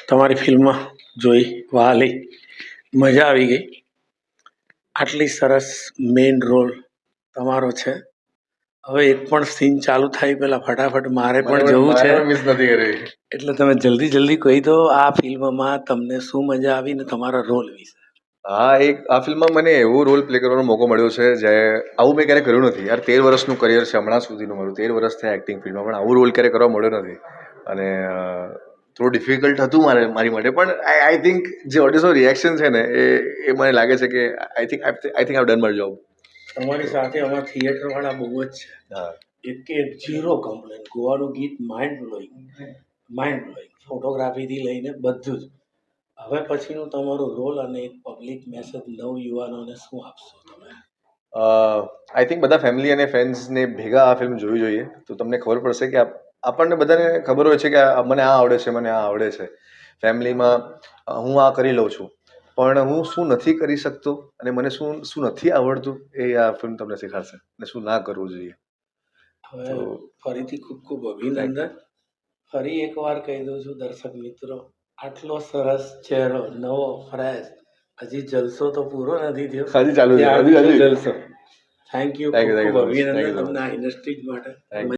તમારી ફિલ્મ જોઈ વહાલી, મજા આવી ગઈ. આટલી સરસ મેઇન રોલ તમારો છે. હવે એક પણ સીન ચાલુ થાય પહેલા ફટાફટ મારે પણ જવું છે, મિસ નથી કરી. એટલે તમે જલ્દી જલ્દી કહી દો આ ફિલ્મમાં તમને શું મજા આવી ને તમારા રોલ વિશે. આ ફિલ્મમાં મને એવો રોલ પ્લે કરવાનો મોકો મળ્યો છે જે આવું મેં ક્યારેય કર્યું નથી યાર. 13 વર્ષનું કરિયર છે હમણાં સુધીનું મારું, 13 વર્ષ થયા એક્ટિંગ ફિલ્ડમાં, પણ આવું રોલ ક્યારેય કરવા મળ્યો નથી. અને થોડું ડિફિકલ્ટ હતું મારી માટે, પણ આઈ થિંક જે ઓડિયન્સનો રિએક્શન છે ને એ મને લાગે છે કે I think I done my job. તમારી સાથે અમારા થિયેટર વાળા બહુ જ છે. એક ઝીરો કમ્પ્લેન. ગોવાનું ગીત માઇન્ડ બ્લોઈંગ, ફોટોગ્રાફીથી લઈને બધું જ. હવે પછીનું તમારું રોલ અને એક પબ્લિક મેસેજ નવ યુવાનોને શું આપશો તમે? આઈ થિંક બધા ફેમિલી અને ફ્રેન્ડ્સને ભેગા આ ફિલ્મ જોવી જોઈએ, તો તમને ખબર પડશે કે આપણને બધાને ખબર હોય છે કે મને આ આવડે છે, મને આ આવડે છે. ફેમિલીમાં હું આ કરી લઉં છું, પણ હું શું નથી કરી શકતો અને મને શું નથી આવડતું એ આ ફિલ્મ તમને શીખાડશે અને શું ના કરવું જોઈએ. હવે ફરીથી ખૂબ ખૂબ અભિનંદન. ફરી એકવાર કહી દઉં છું દર્શક મિત્રો, આટલો સરસ ચહેરો, નવો, ફ્રેશ, હજી જલસો તો પૂરો નથી થયો, હજી ચાલુ છે, હજી જલસો. થેન્ક યુ, ખૂબ ખૂબ અભિનંદન તમને આ ઇન્ડસ્ટ્રી માટે.